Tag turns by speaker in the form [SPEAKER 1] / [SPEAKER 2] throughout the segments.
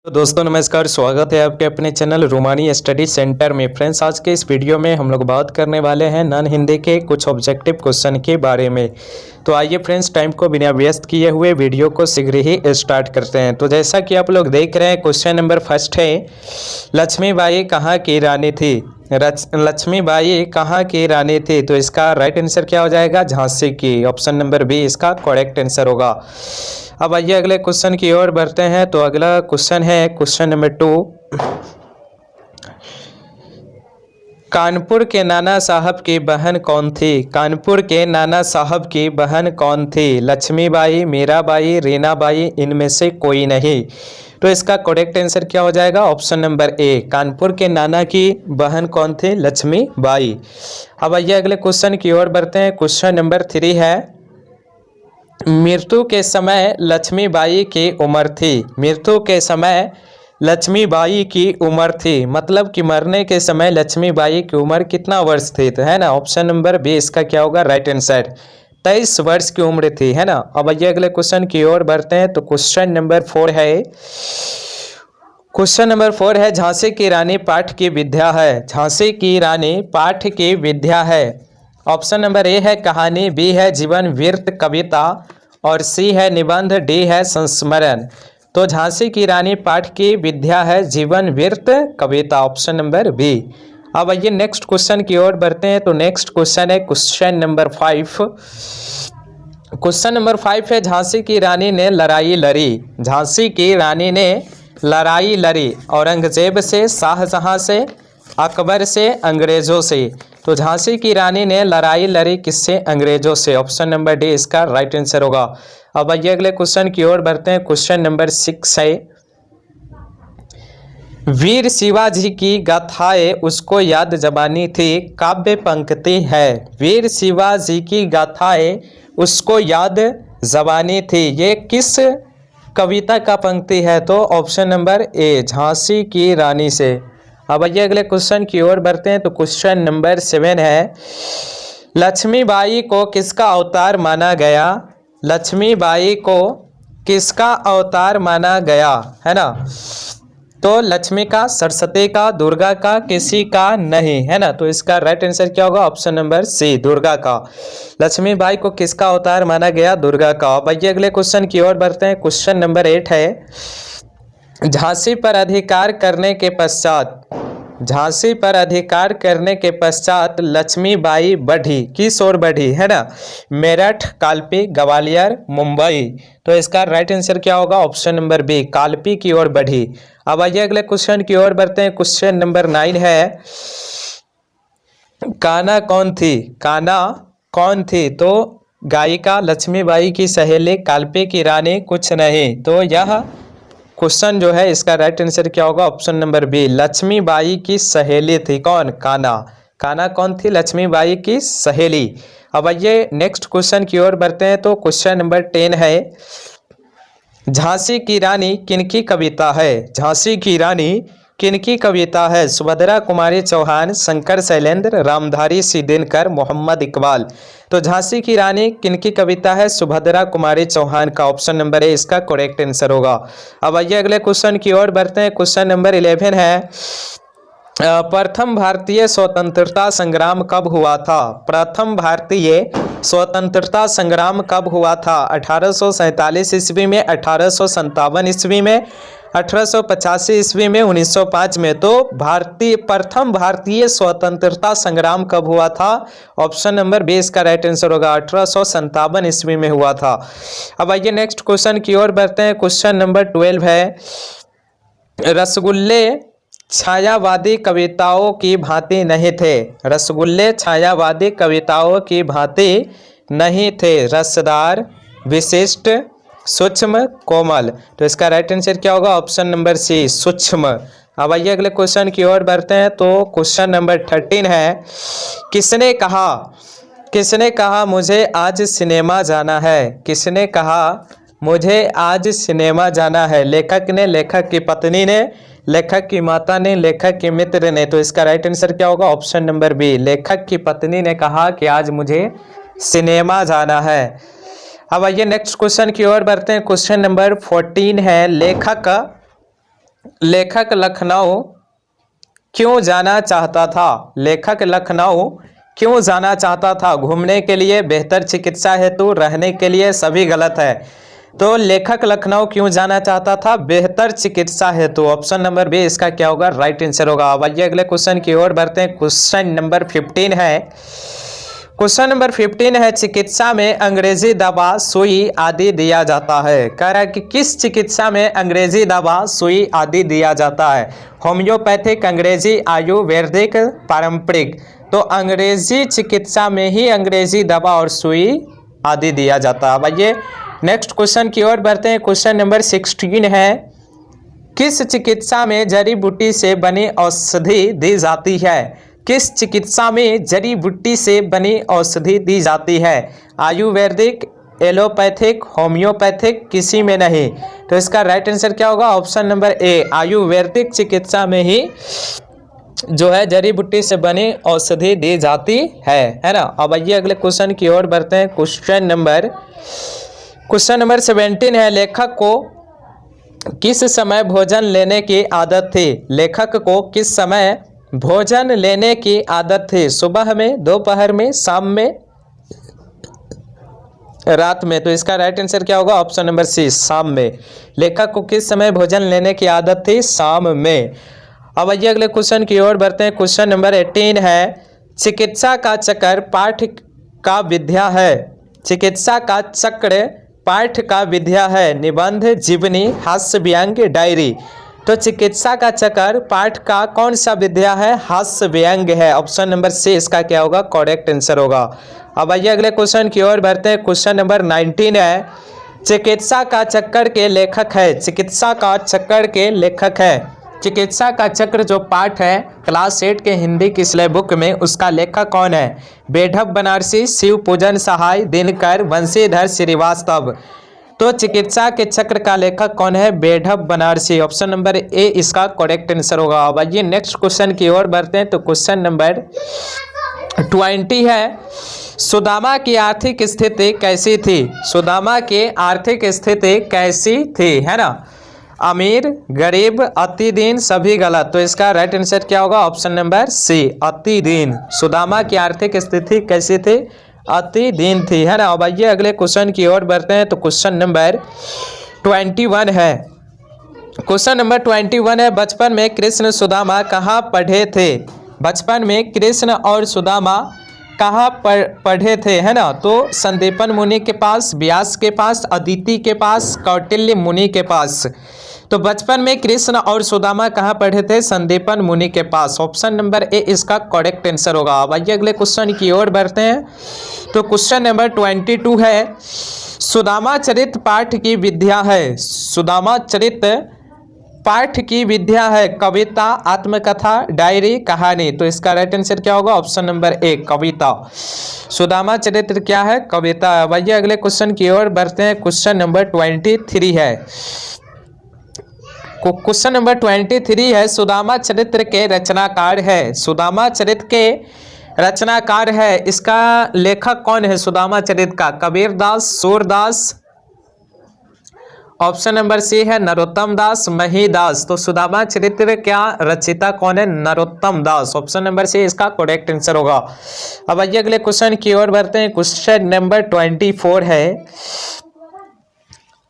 [SPEAKER 1] तो दोस्तों नमस्कार, स्वागत है आपके अपने चैनल रोमानी स्टडी सेंटर में। फ्रेंड्स, आज के इस वीडियो में हम लोग बात करने वाले हैं नॉन हिंदी के कुछ ऑब्जेक्टिव क्वेश्चन के बारे में। तो आइए फ्रेंड्स, टाइम को बिना व्यस्त किए हुए वीडियो को शीघ्र ही स्टार्ट करते हैं। तो जैसा कि आप लोग देख रहे हैं, क्वेश्चन नंबर फर्स्ट है, लक्ष्मीबाई कहाँ की रानी थी? लक्ष्मीबाई कहाँ की रानी थी? तो इसका राइट आंसर क्या हो जाएगा? झांसी की। ऑप्शन नंबर बी इसका करेक्ट आंसर होगा। अब आइए अगले क्वेश्चन की ओर बढ़ते हैं। तो अगला क्वेश्चन है क्वेश्चन नंबर 2, कानपुर के नाना साहब की बहन कौन थी? कानपुर के नाना साहब की बहन कौन थी? लक्ष्मीबाई, मीराबाई, रीनाबाई, इनमें से कोई नहीं। तो इसका करेक्ट आंसर क्या हो जाएगा? ऑप्शन नंबर ए, कानपुर के नाना की बहन कौन थी? लक्ष्मीबाई। अब आइए अगले क्वेश्चन की ओर बढ़ते हैं। क्वेश्चन नंबर 3 है, मृत्यु के समय लक्ष्मीबाई की उम्र थी? मृत्यु के समय लक्ष्मीबाई की उम्र थी, मतलब कि मरने के समय लक्ष्मीबाई की उम्र कितना वर्ष थी? तो है ना, ऑप्शन नंबर बी इसका क्या होगा? राइट आंसर 23 वर्ष की उम्र थी, है ना। अब आइए अगले क्वेश्चन की ओर बढ़ते हैं। तो क्वेश्चन नंबर 4 है, क्वेश्चन नंबर 4 है, झांसी की रानी पाठ की विद्या है? झांसी की रानी पाठ की विद्या है। ऑप्शन नंबर ए है कहानी, बी है जीवन वृत्त कविता, और सी है निबंध, डी है संस्मरण। तो झांसी की रानी पाठ की विद्या है जीवन वृत्त कविता, ऑप्शन नंबर बी। अब आइए नेक्स्ट क्वेश्चन की ओर बढ़ते हैं। तो नेक्स्ट क्वेश्चन है क्वेश्चन नंबर 5। क्वेश्चन नंबर 5 है, झांसी की रानी ने लड़ाई लड़ी? झांसी की रानी ने लड़ाई लड़ी औरंगजेब से, शाहजहां से, अकबर से, अंग्रेजों से। तो झांसी की रानी ने लड़ाई लड़ी किससे? अंग्रेजों से। ऑप्शन नंबर डी इसका राइट आंसर होगा। अब आइए अगले क्वेश्चन की ओर बढ़ते हैं। क्वेश्चन नंबर 6 है, वीर शिवाजी की गाथाएं उसको याद जबानी थी, काव्य पंक्ति है। वीर शिवाजी की गाथाएं उसको याद जबानी थी, ये किस कविता का पंक्ति है? तो ऑप्शन नंबर ए, झांसी की रानी से। अब आइए अगले क्वेश्चन की ओर बढ़ते हैं। तो क्वेश्चन नंबर 7 है, लक्ष्मीबाई को किसका अवतार माना गया? लक्ष्मीबाई को किसका अवतार माना गया, है ना? तो लक्ष्मी का, सरस्वती का, दुर्गा का, किसी का नहीं, है ना। तो इसका राइट आंसर क्या होगा? ऑप्शन नंबर सी, दुर्गा का। लक्ष्मीबाई को किसका अवतार माना गया? दुर्गा का। अब आइए अगले क्वेश्चन की ओर बढ़ते हैं। क्वेश्चन नंबर 8 है, झांसी पर अधिकार करने के पश्चात, झांसी पर अधिकार करने के पश्चात लक्ष्मीबाई बढ़ी, किस ओर बढ़ी, है ना? मेरठ, कालपी, ग्वालियर, मुंबई। तो इसका राइट आंसर क्या होगा? ऑप्शन नंबर बी, कालपी की ओर बढ़ी। अब आइए अगले क्वेश्चन की ओर बढ़ते हैं। क्वेश्चन नंबर 9 है, कान्हा कौन थी? कान्हा कौन थी? तो गायिका, लक्ष्मीबाई की सहेली, कालपी की रानी, कुछ नहीं। तो यह क्वेश्चन जो है इसका राइट आंसर क्या होगा? ऑप्शन नंबर बी, लक्ष्मीबाई की सहेली थी। कौन? कान्हा। कान्हा कौन थी? लक्ष्मीबाई की सहेली। अब आइए नेक्स्ट क्वेश्चन की ओर बढ़ते हैं। तो क्वेश्चन नंबर 10 है, झांसी की रानी किनकी कविता है? झांसी की रानी किनकी कविता है? सुभद्रा कुमारी चौहान, शंकर शैलेंद्र, रामधारी सिद्दीनकर, मोहम्मद इकबाल। तो झांसी की रानी किनकी कविता है? सुभद्रा कुमारी चौहान का। ऑप्शन नंबर ए इसका करेक्ट आंसर होगा। अब आइए अगले क्वेश्चन की ओर बढ़ते हैं। क्वेश्चन नंबर 11 है, प्रथम भारतीय स्वतंत्रता संग्राम कब हुआ था? प्रथम भारतीय स्वतंत्रता संग्राम कब हुआ था? 1847 ईस्वी में, 1857 ईस्वी में, 1885 ईस्वी में, 1905 में। तो प्रथम भारतीय स्वतंत्रता संग्राम कब हुआ था? ऑप्शन नंबर बी इसका राइट आंसर होगा, 1857 ईस्वी में हुआ था। अब आइए नेक्स्ट क्वेश्चन की ओर बढ़ते हैं। क्वेश्चन नंबर 12 है, रसगुल्ले छायावादी कविताओं की भांति नहीं थे? रसगुल्ले छायावादी कविताओं की भांति नहीं थे, रसदार, विशिष्ट, सूक्ष्म, कोमल। तो इसका राइट आंसर क्या होगा? ऑप्शन नंबर सी, सूक्ष्म। अब आइए अगले क्वेश्चन की ओर बढ़ते हैं। तो क्वेश्चन नंबर 13 है, किसने कहा, किसने कहा मुझे आज सिनेमा जाना है? किसने कहा मुझे आज सिनेमा जाना है? लेखक ने, लेखक की पत्नी ने, लेखक की माता ने, लेखक के मित्र ने। तो इसका राइट आंसर क्या होगा? ऑप्शन नंबर बी, लेखक की पत्नी ने कहा कि आज मुझे सिनेमा जाना है। अब आइए नेक्स्ट क्वेश्चन की ओर बढ़ते हैं। क्वेश्चन नंबर 14 है, लेखक लेखक लखनऊ क्यों जाना चाहता था? लेखक लखनऊ क्यों जाना चाहता था? घूमने के लिए, बेहतर चिकित्सा हेतु, रहने के लिए, सभी गलत है। तो लेखक लखनऊ क्यों जाना चाहता था? बेहतर चिकित्सा हेतु। ऑप्शन नंबर बी इसका क्या होगा? राइट आंसर होगा। अब आइए अगले क्वेश्चन की ओर बढ़ते हैं। क्वेश्चन नंबर 15 है। क्वेश्चन नंबर 15 है, चिकित्सा में अंग्रेजी दवा, सुई आदि दिया जाता है। कह रहा है कि किस चिकित्सा में अंग्रेजी दवा, सुई आदि दिया जाता है? होम्योपैथिक, अंग्रेजी, आयुर्वेदिक, पारंपरिक। तो अंग्रेजी चिकित्सा में ही अंग्रेजी दवा और सुई आदि दिया जाता है। आइए नेक्स्ट क्वेश्चन की ओर बढ़ते हैं। क्वेश्चन नंबर 16 है, किस चिकित्सा में जड़ी बूटी से बनी औषधि दी जाती है? किस चिकित्सा में जड़ी बूटी से बनी औषधि दी जाती है? आयुर्वेदिक, एलोपैथिक, होम्योपैथिक, किसी में नहीं। तो इसका राइट आंसर क्या होगा? ऑप्शन नंबर ए, आयुर्वेदिक चिकित्सा में ही जो है जड़ी बूटी से बनी औषधि दी जाती है ना। अब आइए अगले क्वेश्चन की ओर बढ़ते हैं। क्वेश्चन नंबर 17 है, लेखक को किस समय भोजन लेने की आदत थी? लेखक को किस समय भोजन लेने की आदत थी? सुबह में, दोपहर में, शाम में, रात में। तो इसका राइट आंसर क्या होगा? ऑप्शन नंबर सी, शाम में। लेखक को किस समय भोजन लेने की आदत थी? शाम में। अब आइए अगले क्वेश्चन की ओर बढ़ते हैं। क्वेश्चन नंबर 18 है, चिकित्सा का चक्र पाठ का विद्या है। चिकित्सा का चक्र पाठ का विद्या है। निबंध, जीवनी, हास्य व्यंग्य, डायरी। तो चिकित्सा का चक्र पाठ का कौन सा विद्या है? हास्य व्यंग्य है। ऑप्शन नंबर सी इसका क्या होगा? करेक्ट आंसर होगा। अब आइए अगले क्वेश्चन की ओर बढ़ते हैं। क्वेश्चन नंबर 19 है, चिकित्सा का चक्र के लेखक है। चिकित्सा का चक्र के लेखक है। चिकित्सा का चक्र जो पाठ है क्लास 8 के हिंदी की स्लेट बुक में, उसका लेखक कौन है? बेढप बनारसी, शिव पूजन सहाय, दिनकर, बंशीधर श्रीवास्तव। तो चिकित्सा के चक्र का लेखक कौन है? बेढप बनारसी। ऑप्शन नंबर ए इसका करेक्ट आंसर होगा। अब आइए नेक्स्ट क्वेश्चन की ओर बढ़ते हैं। तो क्वेश्चन नंबर 20 है, सुदामा की आर्थिक स्थिति कैसी थी? सुदामा की आर्थिक स्थिति कैसी थी, है ना? अमीर, गरीब, अति दीन, सभी गलत। तो इसका राइट आंसर क्या होगा? ऑप्शन नंबर सी, अति दीन। सुदामा की आर्थिक स्थिति कैसी थी? अति दीन थी, है ना। अब आइए अगले क्वेश्चन की ओर बढ़ते हैं। तो क्वेश्चन नंबर 21 है। क्वेश्चन नंबर 21 है, बचपन में कृष्ण सुदामा कहाँ पढ़े थे? बचपन में कृष्ण और सुदामा कहाँ पढ़े थे, है ना? तो संदीपन मुनि के पास, व्यास के पास, अदिति के पास, कौटिल्य मुनि के पास। तो बचपन में कृष्ण और सुदामा कहाँ पढ़े थे? संदीपन मुनि के पास। ऑप्शन नंबर ए इसका करेक्ट आंसर होगा। अब आइए अगले क्वेश्चन की ओर बढ़ते हैं। तो क्वेश्चन नंबर 22 है, सुदामा चरित पाठ की विद्या है। सुदामा चरित पाठ की विद्या है। कविता, आत्मकथा, डायरी, कहानी। तो इसका राइट आंसर क्या होगा? ऑप्शन नंबर ए, कविता। सुदामा चरित्र क्या है? कविता। अब आइए अगले क्वेश्चन की ओर बढ़ते हैं। क्वेश्चन नंबर 23 है। क्वेश्चन नंबर 23 है, सुदामा चरित्र के रचनाकार है। सुदामा चरित्र के रचनाकार है, इसका लेखक कौन है? सुदामा चरित्र का Kabir Das, Surdas. Option number C है नरोत्तम दास, महीदास। तो सुदामा चरित्र क्या रचिता कौन है? नरोत्तम दास। ऑप्शन नंबर सी इसका करेक्ट आंसर होगा। अब आइए अगले क्वेश्चन की ओर बढ़ते हैं। क्वेश्चन नंबर 24 है,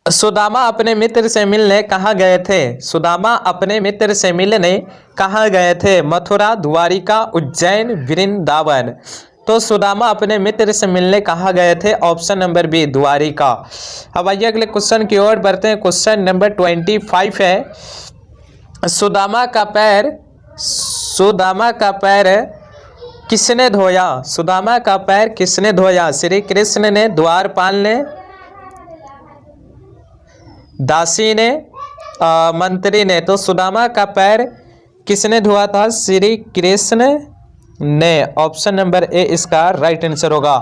[SPEAKER 1] सुदामा अपने मित्र से मिलने कहाँ गए थे? सुदामा अपने मित्र से मिलने कहाँ गए थे? मथुरा, द्वारिका, उज्जैन, वृंदावन। तो सुदामा अपने मित्र से मिलने कहाँ गए थे? Option number B, Dwarka. अब आइए अगले क्वेश्चन की ओर बढ़ते हैं। क्वेश्चन नंबर 25 है, सुदामा का पैर किसने धोया? सुदामा का पैर किसने धोया? श्री कृष्ण ने, द्वारपाल ने, दासी ने, मंत्री ने। तो सुदामा का पैर किसने धोया था? श्री कृष्ण ने। ऑप्शन नंबर ए इसका राइट आंसर होगा।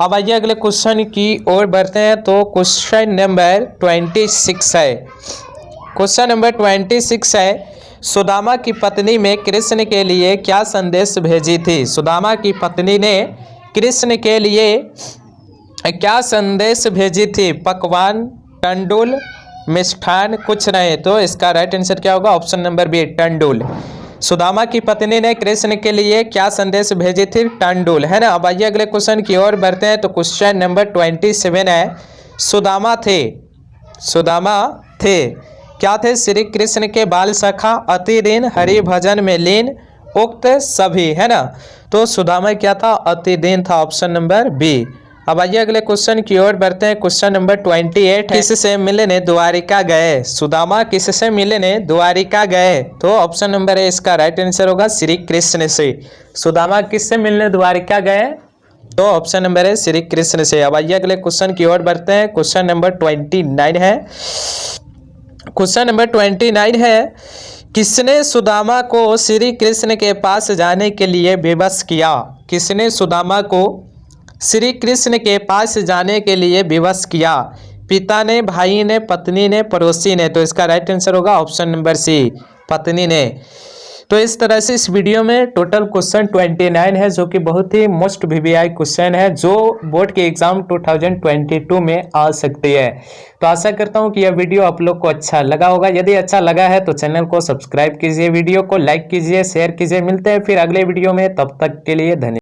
[SPEAKER 1] अब आइए अगले क्वेश्चन की ओर बढ़ते हैं। तो क्वेश्चन नंबर 26 है। क्वेश्चन नंबर 26 है, सुदामा की पत्नी में कृष्ण के लिए क्या संदेश भेजी थी? सुदामा की पत्नी ने कृष्ण के लिए क्या संदेश भेजी थी? पकवान, टंडुल, मिष्ठान कुछ नहीं। तो इसका राइट आंसर क्या होगा? ऑप्शन नंबर बी टंडुल। सुदामा की पत्नी ने कृष्ण के लिए क्या संदेश भेजी थी? टंडुल, है ना। अब आइए अगले क्वेश्चन की ओर बढ़ते हैं। तो क्वेश्चन नंबर 27 है, सुदामा थे क्या थे? श्री कृष्ण के बाल सखा, अति दीन, हरि भजन में लीन, उक्त सभी, है ना। तो सुदामा क्या था? अति दीन था, ऑप्शन नंबर बी। अब आइए अगले क्वेश्चन की ओर बढ़ते हैं। क्वेश्चन नंबर 28 है, किससे मिलने द्वारिका गए? सुदामा किससे मिलने द्वारिका गए? तो ऑप्शन नंबर ए इसका राइट आंसर होगा श्री कृष्ण से। सुदामा किससे मिलने द्वारिका गए? तो ऑप्शन नंबर है श्री कृष्ण से। अब आइए अगले क्वेश्चन की ओर बढ़ते हैं। क्वेश्चन नंबर 29 है। क्वेश्चन नंबर 29 है, किसने सुदामा को श्री कृष्ण के पास जाने के लिए विवश किया? किसने सुदामा को श्री कृष्ण के पास जाने के लिए विवश किया? पिता ने, भाई ने, पत्नी ने, पड़ोसी ने? तो इसका राइट आंसर होगा ऑप्शन नंबर सी, पत्नी ने। तो इस तरह से इस वीडियो में टोटल क्वेश्चन 29 है, जो कि बहुत ही मोस्ट वीवीआई क्वेश्चन है, जो बोर्ड के एग्जाम 2022 में आ सकती है। तो आशा करता हूं कि यह वीडियो आप लोग को अच्छा लगा होगा। यदि अच्छा लगा है तो चैनल को सब्सक्राइब कीजिए, वीडियो को लाइक कीजिए, शेयर कीजिए। मिलते हैं फिर अगले वीडियो में, तब तक के लिए धन्यवाद।